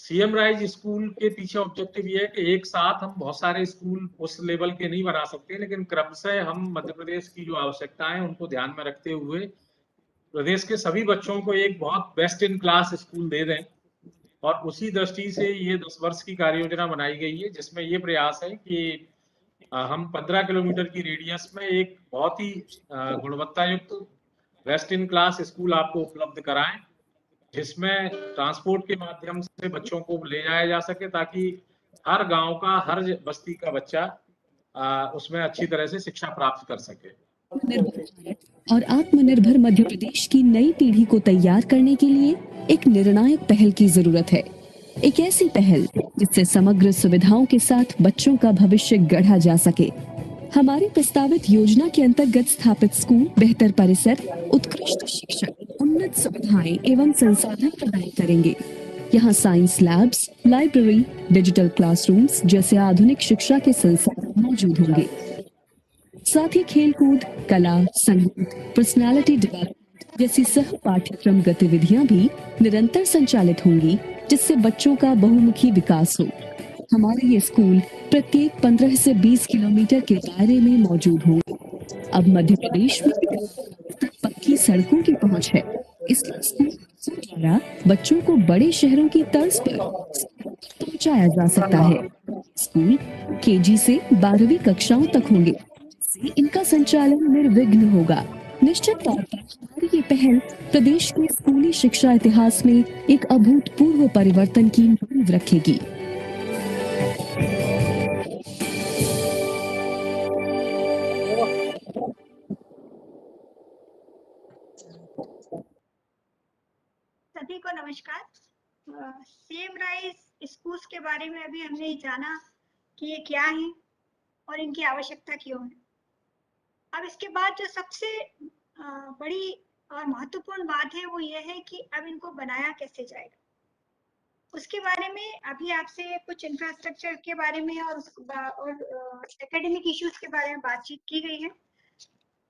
CM rise school के पीछे objective ये है कि एक साथ हम बहुत सारे स्कूल उस लेवल के नहीं बना सकते, लेकिन क्रमशः हम मध्य प्रदेश की जो आवश्यकताएं उनको ध्यान में रखते हुए प्रदेश के सभी बच्चों को एक बहुत बेस्ट इन क्लास स्कूल दे दें। और उसी दृष्टि से ये 10 वर्ष की कार्य योजना बनाई गई है, जिसमें ये प्रयास है कि हम 15 किलोमीटर की रेडियस में एक बहुत ही गुणवत्ता युक्त बेस्ट इन क्लास स्कूल आपको उपलब्ध कराएं, जिसमें ट्रांसपोर्ट के माध्यम से बच्चों को ले जाया जा सके, ताकि हर गांव का, हर बस्ती का बच्चा उसमें अच्छी तरह से शिक्षा प्राप्त कर सके। और आत्मनिर्भर मध्य प्रदेश की नई पीढ़ी को तैयार करने के लिए एक निर्णायक पहल की जरूरत है। एक ऐसी पहल जिससे समग्र सुविधाओं के साथ बच्चों का भविष्य गढ़ा जा सके। हमारी प्रस्तावित योजना के अंतर्गत स्थापित स्कूल बेहतर परिसर, उत्कृष्ट शिक्षक, उन्नत सुविधाएं एवं संसाधन प्रदान करेंगे। यहाँ science labs, library, digital classrooms जैसे आधुनिक शिक्षा के संसाधन मौजूद होंगे। साथ ही खेलकूद, कला, संगीत, पर्सनालिटी डेवलपमेंट जैसी सह पाठ्यक्रम गतिविधियां भी निरंतर संचालित होंगी, जिससे बच्चों का बहुमुखी विकास हो। हमारे ये स्कूल प्रत्येक 15 से 20 किलोमीटर के दायरे में मौजूद होंगे। अब मध्य प्रदेश में पक्की सड़कों की पहुंच है, इसलिए स्कूल द्वारा बच्चों को बड़े शहरों की तर्ज पर पहुंचाया जा सकता है। स्कूल केजी से 12वीं कक्षाओं तक होंगे, इनका संचालन निर्विघ्न होगा। निश्चित तौर पर हमारी ये पहल प्रदेश के स्कूली शिक्षा इतिहास में एक अभूतपूर्व परिवर्तन की नींव रखेगी। सभी को नमस्कार। सीएम राइज स्कूल्स के बारे में अभी हमने जाना कि ये क्या है और इनकी आवश्यकता क्यों है। अब इसके बाद जो सबसे बड़ी और महत्वपूर्ण बात है वो ये है कि अब इनको बनाया कैसे जाएगा, उसके बारे में अभी आपसे कुछ इंफ्रास्ट्रक्चर के बारे में और एकेडमिक इश्यूज के बारे में बातचीत की गई है।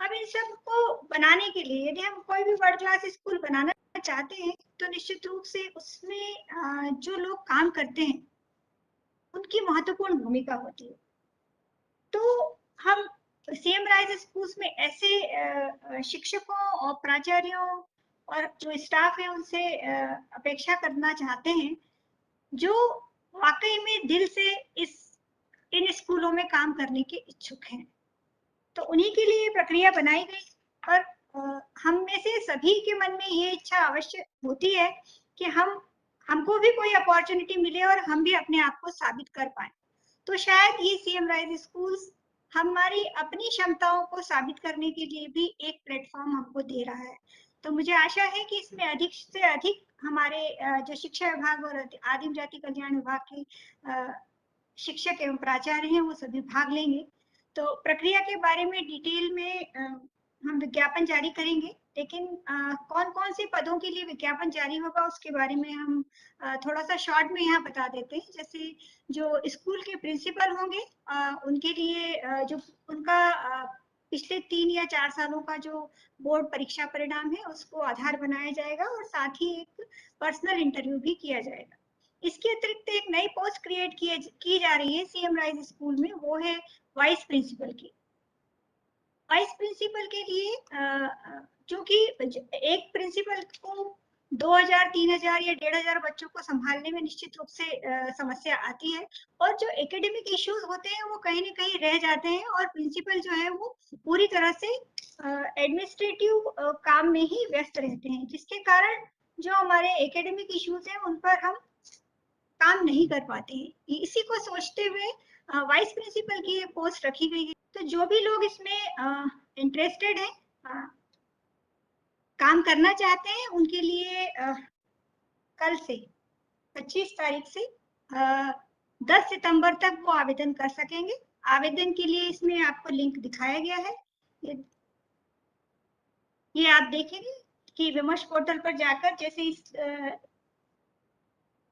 अब इन सब को बनाने के लिए यदि हम कोई भी वर्ल्ड क्लास स्कूल बनाना चाहते हैं तो निश्चित रूप से उसमें जो लोग काम करते हैं उनकी महत्वपूर्ण भूमिका होती है। तो हम सीएम राइज स्कूल्स में ऐसे शिक्षकों और प्राचार्यों और जो स्टाफ है उनसे अपेक्षा करना चाहते हैं जो वाकई में दिल से इन स्कूलों में काम करने के इच्छुक हैं। तो उन्हीं के लिए प्रक्रिया बनाई गई और हम में से सभी के मन में ये इच्छा अवश्य होती है कि हमको भी कोई अपॉर्चुनिटी मिले और हम भी अपने आप को साबित कर पाए। तो शायद ये सीएम राइज स्कूल्स हमारी अपनी क्षमताओं को साबित करने के लिए भी एक प्लेटफॉर्म हमको दे रहा है। तो मुझे आशा है कि इसमें अधिक से अधिक हमारे जो शिक्षा विभाग और आदिम जाति कल्याण विभाग के शिक्षक एवं प्राचार्य हैं वो सभी भाग लेंगे। तो प्रक्रिया के बारे में डिटेल में हम विज्ञापन जारी करेंगे, लेकिन कौन कौन से पदों के लिए विज्ञापन जारी होगा उसके बारे में हम थोड़ा सा शॉर्ट में यहाँ बता देते हैं। जैसे जो स्कूल के प्रिंसिपल होंगे उनके लिए जो उनका पिछले 3 या 4 सालों का जो बोर्ड परीक्षा परिणाम है उसको आधार बनाया जाएगा और साथ ही एक पर्सनल इंटरव्यू भी किया जाएगा। इसके अतिरिक्त एक नई पोस्ट क्रिएट की जा रही है सीएम राइज स्कूल में, वो है वाइस प्रिंसिपल की। वाइस प्रिंसिपल के लिए क्योंकि एक प्रिंसिपल को 2000, 3000 या 1500 बच्चों को संभालने में निश्चित रूप से समस्या आती है और जो एकेडमिक इश्यूज होते हैं वो कहीं ना कहीं रह जाते हैं और प्रिंसिपल जो है वो पूरी तरह से एडमिनिस्ट्रेटिव काम में ही व्यस्त रहते हैं, जिसके कारण जो हमारे एकेडमिक इश्यूज हैं उन पर हम काम नहीं कर पाते हैं। इसी को सोचते हुए वाइस प्रिंसिपल की पोस्ट रखी गई है। तो जो भी लोग इसमें इंटरेस्टेड हैं, काम करना चाहते हैं, उनके लिए कल से 25 तारीख से 10 सितंबर तक वो आवेदन कर सकेंगे। आवेदन के लिए इसमें आपको लिंक दिखाया गया है, ये आप देखेंगे कि विमर्श पोर्टल पर जाकर जैसे इस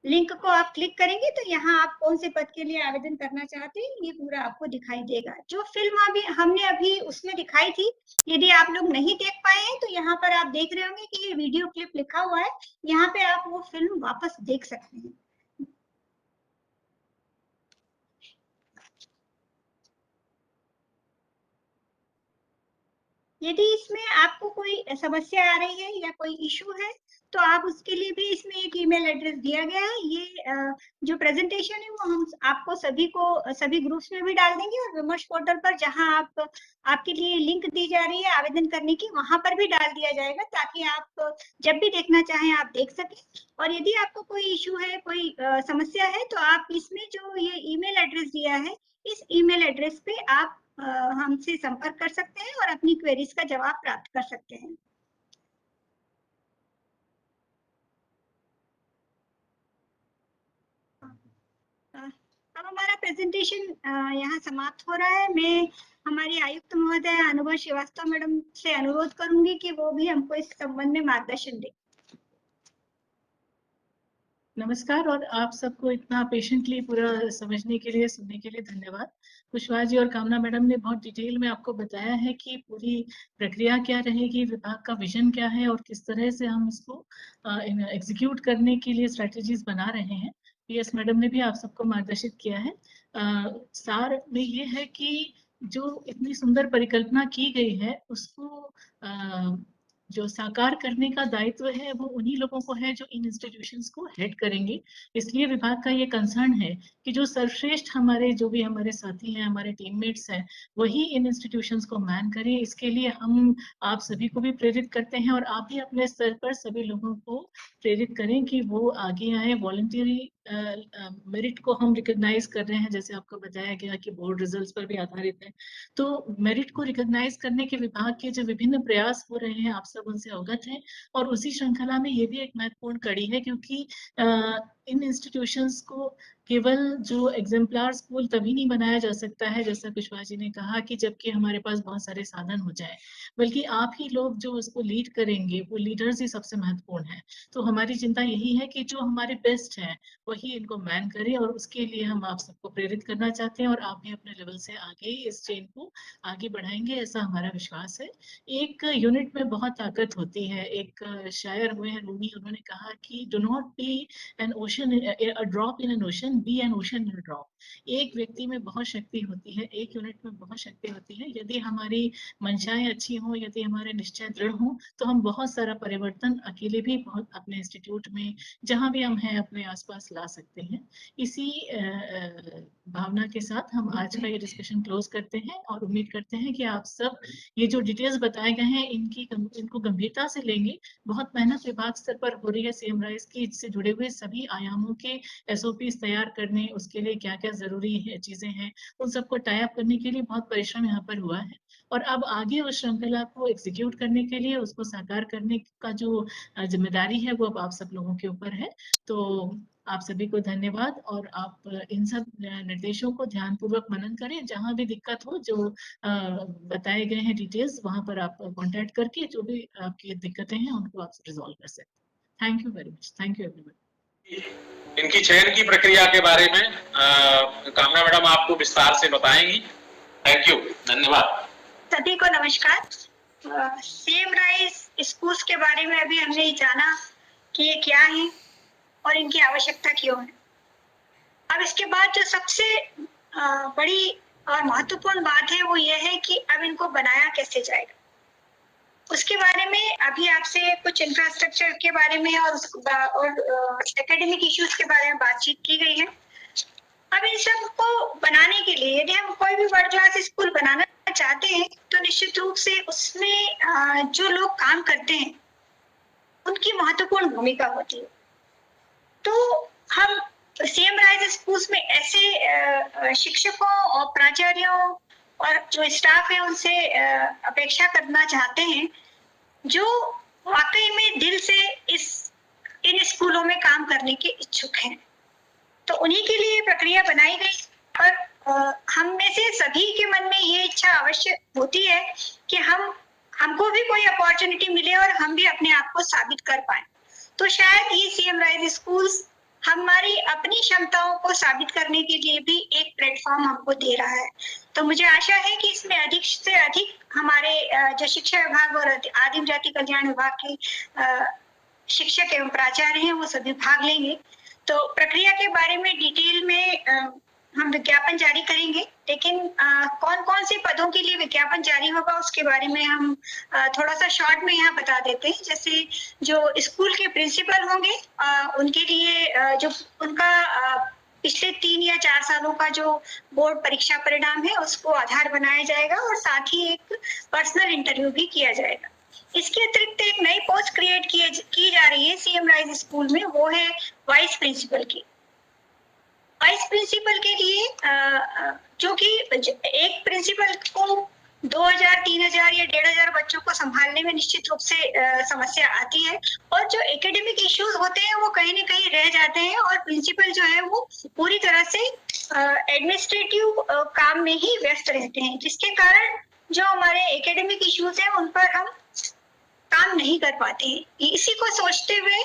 लिंक को आप क्लिक करेंगे तो यहाँ आप कौन से पद के लिए आवेदन करना चाहते हैं ये पूरा आपको दिखाई देगा। जो फिल्म हमने अभी उसमें दिखाई थी, यदि आप लोग नहीं देख पाए हैं तो यहाँ पर आप देख रहे होंगे कि ये वीडियो क्लिप लिखा हुआ है, यहाँ पे आप वो फिल्म वापस देख सकते हैं। यदि इसमें आपको कोई समस्या आ रही है या कोई इशू है तो आप उसके लिए भी इसमें एक ईमेल एड्रेस दिया गया है। ये जो प्रेजेंटेशन है वो हम आपको सभी ग्रुप्स में भी डाल देंगे और विमर्श पोर्टल पर जहां आपके लिए लिंक दी जा रही है आवेदन करने की वहां पर भी डाल दिया जाएगा, ताकि आप जब भी देखना चाहें आप देख सकें। और यदि आपको कोई इशू है, कोई समस्या है, तो आप इसमें जो ये ईमेल एड्रेस दिया है इस ईमेल एड्रेस पे आप हमसे संपर्क कर सकते हैं और अपनी क्वेरीज का जवाब प्राप्त कर सकते हैं। अब हमारा प्रेजेंटेशन यहाँ समाप्त हो रहा है। मैं हमारी आयुक्त महोदय अनुभव श्रीवास्तव मैडम से अनुरोध करूंगी कि वो भी हमको इस संबंध में मार्गदर्शन दें। नमस्कार और आप सबको इतना पेशेंटली पूरा समझने के लिए, सुनने के लिए धन्यवाद। कुशवाहा जी और कामना मैडम ने बहुत डिटेल में आपको बताया है कि पूरी प्रक्रिया क्या रहेगी, विभाग का विजन क्या है और किस तरह से हम इसको एग्जीक्यूट करने के लिए स्ट्रेटेजीज बना रहे हैं। पीएस मैडम ने भी आप सबको मार्गदर्शित किया है। सार में ये है कि जो इतनी सुंदर परिकल्पना की गई है उसको जो साकार करने का दायित्व है वो उन्हीं लोगों को है जो इन इंस्टीट्यूशंस को हेड करेंगे। इसलिए विभाग का ये कंसर्न है कि जो सर्वश्रेष्ठ हमारे जो भी हमारे साथी हैं, हमारे टीममेट्स हैं, वही इन इंस्टीट्यूशंस को मैन करें। इसके लिए हम आप सभी को भी प्रेरित करते हैं और आप भी अपने स्तर पर सभी लोगों को प्रेरित करें कि वो आगे आए। वॉलंटियरी मेरिट को हम रिकॉग्नाइज कर रहे हैं, जैसे आपको बताया गया कि बोर्ड रिजल्ट्स पर भी आधारित है। तो मेरिट को रिकॉग्नाइज करने के विभाग के जो विभिन्न प्रयास हो रहे हैं आप सब उनसे अवगत हैं। और उसी श्रृंखला में ये भी एक महत्वपूर्ण कड़ी है, क्योंकि इन इंस्टीट्यूशंस को केवल जो एग्जाम्पलर स्कूल तभी नहीं बनाया जा सकता है, जैसा कुशवाहा जी ने कहा, कि जबकि हमारे पास बहुत सारे साधन हो जाए, बल्कि आप ही लोग जो उसको लीड करेंगे वो लीडर्स ही सबसे महत्वपूर्ण है। तो हमारी चिंता यही है कि जो हमारे बेस्ट हैं वही इनको मैन करें, और उसके लिए हम आप सबको प्रेरित करना चाहते हैं और आप भी अपने लेवल से आगे इस चेन को आगे बढ़ाएंगे, ऐसा हमारा विश्वास है। एक यूनिट में बहुत ताकत होती है। एक शायर हुए हैं रूमी, उन्होंने कहा कि do not be an ocean, a drop in an ocean, be an ocean in a drop. एक व्यक्ति में बहुत शक्ति होती है, एक यूनिट में बहुत शक्ति होती है। यदि हमारी मंशाएं अच्छी हों, यदि हमारे निश्चय दृढ़ हों, तो हम बहुत सारा परिवर्तन अकेले भी बहुत अपने इंस्टीट्यूट में जहां भी हम हैं अपने आसपास ला सकते हैं। इसी भावना के साथ हम आज का ये डिस्कशन क्लोज करते हैं और उम्मीद करते हैं कि आप सब ये जो डिटेल्स बताए गए हैं इनको गंभीरता से लेंगे। बहुत मेहनत विभाग स्तर पर हो रही है सीएम राइज की, इससे जुड़े हुए सभी आयामों के एसओपीज तैयार करने, उसके लिए क्या क्या जरूरी है चीजें हैं, उन सबको टाई अप करने के लिए बहुत परिश्रम यहाँ पर हुआ है। और अब आगे उस श्रृंखला को एग्जीक्यूट करने के लिए, उसको साकार करने का जो जिम्मेदारी है वो अब आप सब लोगों के ऊपर है। तो आप सभी को धन्यवाद, और आप इन सब निर्देशों को ध्यानपूर्वक मनन करें। जहां भी दिक्कत हो, जो बताए गए हैं डिटेल्स, वहां पर आप कांटेक्ट करके जो भी आपकी दिक्कतें हैं उनको आप रिजॉल्व कर सकते हैं। Thank you very much. Thank you everyone. इनकी चयन की प्रक्रिया के बारे में कामना मैडम आपको विस्तार से बताएंगी। थैंक यू, धन्यवाद। सभी को नमस्कार। सीएम राइज स्कूल्स के बारे में अभी हमने जाना कि ये क्या है और इनकी आवश्यकता क्यों है। अब इसके बाद जो सबसे बड़ी और महत्वपूर्ण बात है वो ये है कि अब इनको बनाया कैसे जाएगा, उसके बारे में अभी आपसे कुछ इंफ्रास्ट्रक्चर के बारे में और एकेडमिक इश्यूज के बारे में बातचीत की गई है। अब इन सब को बनाने के लिए यदि हम कोई भी वर्ल्ड क्लास स्कूल बनाना चाहते हैं तो निश्चित रूप से उसमें जो लोग काम करते हैं उनकी महत्वपूर्ण भूमिका होती है। तो हम सीएम राइज स्कूल्स में ऐसे शिक्षकों और प्राचार्यों और जो स्टाफ है उनसे अपेक्षा करना चाहते हैं जो वाकई में दिल से इन स्कूलों में काम करने के इच्छुक हैं। तो उन्हीं के लिए प्रक्रिया बनाई गई और हम में से सभी के मन में ये इच्छा अवश्य होती है कि हमको भी कोई अपॉर्चुनिटी मिले और हम भी अपने आप को साबित कर पाए। तो शायद ये सीएम राइज स्कूल्स हमारी अपनी क्षमताओं को साबित करने के लिए भी एक प्लेटफॉर्म हमको दे रहा है। तो मुझे आशा है कि इसमें अधिक से अधिक हमारे जो शिक्षा विभाग और आदिम जाति कल्याण विभाग के शिक्षक एवं प्राचार्य हैं वो सभी भाग लेंगे। तो प्रक्रिया के बारे में डिटेल में हम विज्ञापन जारी करेंगे लेकिन कौन कौन से पदों के लिए विज्ञापन जारी होगा उसके बारे में हम थोड़ा सा शॉर्ट में यहाँ बता देते हैं। जैसे जो स्कूल के प्रिंसिपल होंगे उनके लिए जो उनका पिछले 3 या 4 सालों का जो बोर्ड परीक्षा परिणाम है उसको आधार बनाया जाएगा और साथ ही एक पर्सनल इंटरव्यू भी किया जाएगा। इसके अतिरिक्त एक नई पोस्ट क्रिएट की जा रही है सीएम राइज स्कूल में, वो है वाइस प्रिंसिपल की। वाइस प्रिंसिपल के लिए जो कि एक प्रिंसिपल को 2000, 3000 या 1500 बच्चों को संभालने में निश्चित रूप से समस्या आती है और जो एकेडमिक इश्यूज होते हैं वो कहीं ना कहीं रह जाते हैं और प्रिंसिपल जो है वो पूरी तरह से एडमिनिस्ट्रेटिव काम में ही व्यस्त रहते हैं, जिसके कारण जो हमारे एकेडमिक इश्यूज हैं उन पर हम काम नहीं कर पाते हैं। इसी को सोचते हुए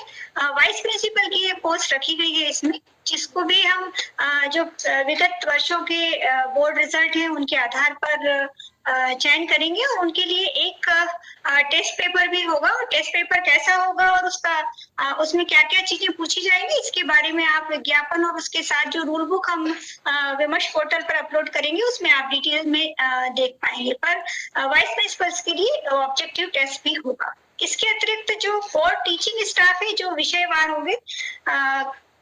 वाइस प्रिंसिपल की ये पोस्ट रखी गई है इसमें, जिसको भी हम जो विगत वर्षों के बोर्ड रिजल्ट हैं उनके आधार पर चयन करेंगे और उनके लिए एक टेस्ट पेपर भी होगा। और टेस्ट पेपर कैसा होगा और उसमें क्या क्या चीजें पूछी जाएंगी इसके बारे में आप विज्ञापन और उसके साथ जो रूल बुक हम विमर्श पोर्टल पर अपलोड करेंगे उसमें आप डिटेल में देख पाएंगे। पर वाइस प्रिंसिपल्स के लिए ऑब्जेक्टिव टेस्ट भी होगा। इसके अतिरिक्त जो बोर्ड टीचिंग स्टाफ है जो विषयवार होंगे,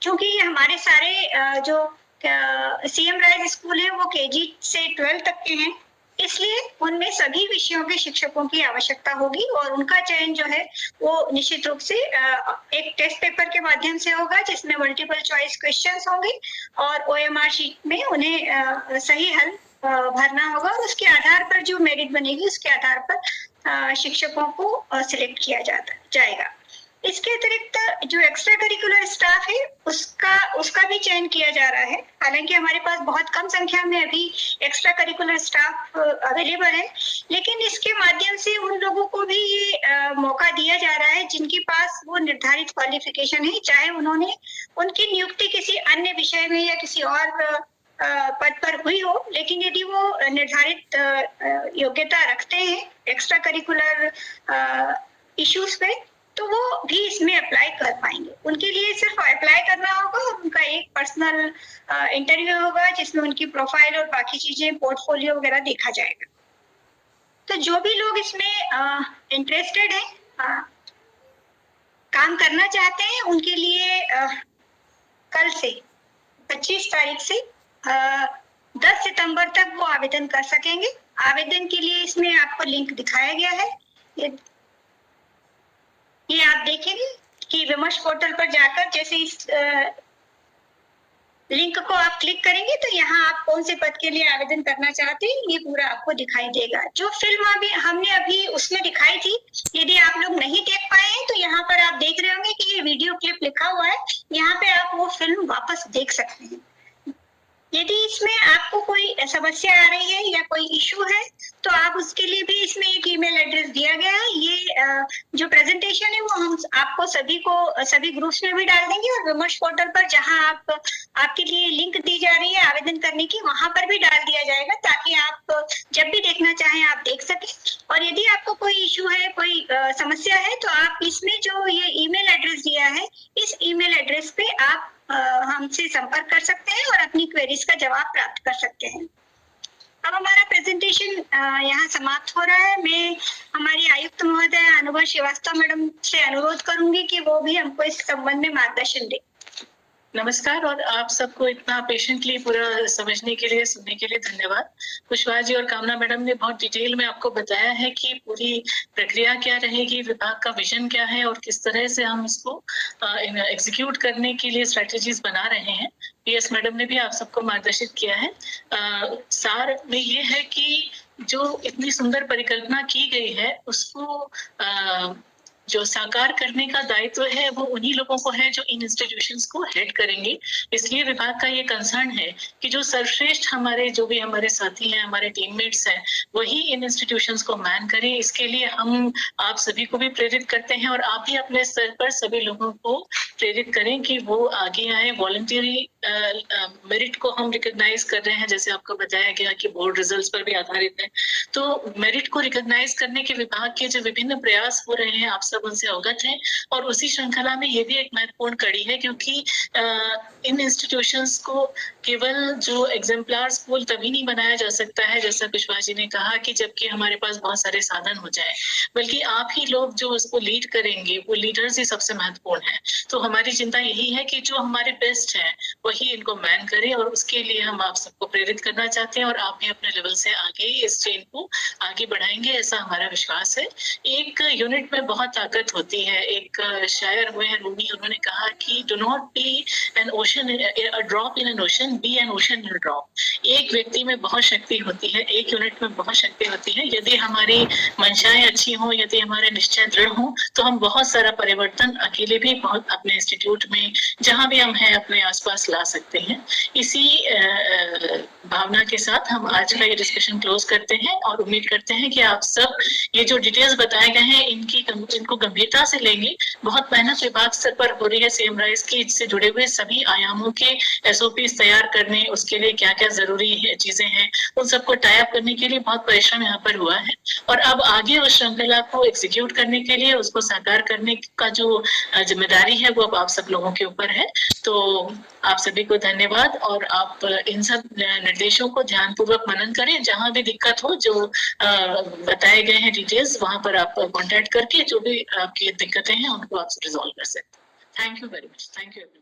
क्योंकि हमारे सारे जो सीएम राइज स्कूल है वो KG से 12 तक के हैं, इसलिए उनमें सभी विषयों के शिक्षकों की आवश्यकता होगी और उनका चयन जो है वो निश्चित रूप से एक टेस्ट पेपर के माध्यम से होगा जिसमें मल्टीपल चॉइस क्वेश्चंस होंगे और OMR शीट में उन्हें सही हल भरना होगा और उसके आधार पर जो मेरिट बनेगी उसके आधार पर शिक्षकों को सिलेक्ट किया जाएगा। इसके अतिरिक्त जो एक्स्ट्रा करिकुलर स्टाफ है उसका भी चयन किया जा रहा है। हालांकि हमारे पास बहुत कम संख्या में अभी एक्स्ट्रा करिकुलर स्टाफ अवेलेबल है, लेकिन इसके माध्यम से उन लोगों को भी ये मौका दिया जा रहा है जिनके पास वो निर्धारित क्वालिफिकेशन है, चाहे उन्होंने उनकी नियुक्ति किसी अन्य विषय में या किसी और पद पर हुई हो, लेकिन यदि वो निर्धारित योग्यता रखते हैं एक्स्ट्रा करिकुलर इश्यूज पे तो वो भी इसमें अप्लाई कर पाएंगे। उनके लिए सिर्फ अप्लाई करना होगा और उनका एक पर्सनल इंटरव्यू होगा जिसमें उनकी प्रोफाइल और बाकी चीजें पोर्टफोलियो वगैरह देखा जाएगा। तो जो भी लोग इसमें इंटरेस्टेड हैं, काम करना चाहते हैं, उनके लिए कल से 25 तारीख से 10 सितंबर तक वो आवेदन कर सकेंगे। आवेदन के लिए इसमें आपको लिंक दिखाया गया है, ये आप देखेंगे कि विमर्श पोर्टल पर जाकर जैसे इस लिंक को आप क्लिक करेंगे तो यहाँ आप कौन से पद के लिए आवेदन करना चाहते हैं ये पूरा आपको दिखाई देगा। जो फिल्म हमने अभी उसमें दिखाई थी, यदि आप लोग नहीं देख पाए हैं तो यहाँ पर आप देख रहे होंगे कि ये वीडियो क्लिप लिखा हुआ है, यहाँ पे आप वो फिल्म वापस देख सकते हैं। यदि इसमें आपको कोई समस्या आ रही है या कोई इशू है तो आप उसके लिए भी इसमें एक ईमेल एड्रेस दिया गया है। ये जो प्रेजेंटेशन है वो हम आपको सभी ग्रुप्स में भी डाल देंगे और विमर्श पोर्टल पर जहां आपके लिए लिंक दी जा रही है आवेदन करने की वहां पर भी डाल दिया जाएगा, ताकि आप जब भी देखना चाहें आप देख सकें। और यदि आपको कोई इशू है, कोई समस्या है तो आप इसमें जो ये ईमेल एड्रेस दिया है इस ईमेल एड्रेस पे आप हमसे संपर्क कर सकते हैं और अपनी क्वेरीज का जवाब प्राप्त कर सकते हैं। अब हमारा प्रेजेंटेशन यहाँ समाप्त हो रहा है। मैं हमारी आयुक्त महोदय अनुभव श्रीवास्तव मैडम से अनुरोध करूंगी कि वो भी हमको इस संबंध में मार्गदर्शन दें। नमस्कार और आप सबको इतना पेशेंटली पूरा समझने के लिए, सुनने के लिए धन्यवाद। कुशवाहा जी और कामना मैडम ने बहुत डिटेल में आपको बताया है कि पूरी प्रक्रिया क्या रहेगी, विभाग का विजन क्या है और किस तरह से हम इसको एग्जीक्यूट करने के लिए स्ट्रेटेजीज बना रहे हैं। PS मैडम ने भी आप सबको मार्गदर्शित किया है। सार में ये है कि जो इतनी सुंदर परिकल्पना की गई है उसको जो साकार करने का दायित्व है वो उन्हीं लोगों को है जो इन इंस्टीट्यूशंस को हेड करेंगे। इसलिए विभाग का ये कंसर्न है कि जो सर्वश्रेष्ठ जो भी हमारे साथी हैं, हमारे टीममेट्स हैं, वही इन इंस्टीट्यूशंस को मैन करें। इसके लिए हम आप सभी को भी प्रेरित करते हैं और आप भी अपने स्तर पर सभी लोगों को प्रेरित करें कि वो आगे आए। वॉलंटियरी मेरिट को हम रिकॉग्नाइज कर रहे हैं, जैसे आपको बताया गया कि बोर्ड रिजल्ट्स पर भी आधारित है। तो मेरिट को रिकॉग्नाइज करने के विभाग के जो विभिन्न प्रयास हो रहे हैं आप सब उनसे अवगत हैं और उसी श्रृंखला में ये भी एक महत्वपूर्ण कड़ी है, क्योंकि इन इंस्टीट्यूशंस को केवल जो एग्जाम्पलर स्कूल तभी नहीं बनाया जा सकता है, जैसा कुशवाहा जी ने कहा, कि जबकि हमारे पास बहुत सारे साधन हो जाए, बल्कि आप ही लोग जो उसको लीड करेंगे, वो लीडर्स ही सबसे महत्वपूर्ण है। तो हमारी चिंता यही है कि जो हमारे बेस्ट है वही इनको मैन करें, और उसके लिए हम आप सबको प्रेरित करना चाहते हैं, और आप भी अपने लेवल से आगे इस चेन को आगे बढ़ाएंगे, ऐसा हमारा विश्वास है। एक यूनिट में बहुत ताकत होती है। एक शायर हुए हैं रूमी, उन्होंने कहा कि do not be an ocean, a drop in an ocean, be an ocean in a drop. एक व्यक्ति में बहुत शक्ति होती है, एक यूनिट में बहुत शक्ति होती है। यदि हमारी मंशाएं अच्छी हों, यदि हमारे निश्चय दृढ़ हों, तो हम बहुत सारा परिवर्तन अकेले भी बहुत अपने इंस्टीट्यूट में, जहां भी हम हैं, अपने आसपास ला सकते हैं। इसी भावना के साथ हम आज का ये डिस्कशन क्लोज करते हैं, और उम्मीद करते हैं कि आप सब ये जो डिटेल्स बताए गए हैं इनको गंभीरता से लेंगे। बहुत मेहनत विभाग स्तर पर हो रही है सीएम राइज की, इससे जुड़े हुए सभी आयामों के एसओपीज तैयार करने, उसके लिए क्या क्या जरूरी है चीजें हैं, उन सबको टाई अप करने के लिए बहुत परिश्रम यहाँ पर हुआ है। और अब आगे उस श्रृंखला को एग्जीक्यूट करने के लिए, उसको साकार करने का जो जिम्मेदारी है, वो अब आप सब लोगों के ऊपर है। तो आप सभी को धन्यवाद, और आप इन सब निर्देशों को ध्यानपूर्वक मनन करें। जहां भी दिक्कत हो, जो बताए गए हैं डिटेल्स, वहां पर आप कांटेक्ट करके जो भी आपकी दिक्कतें हैं उनको आप रिजॉल्व कर सकते हैं। Thank you very much. Thank you.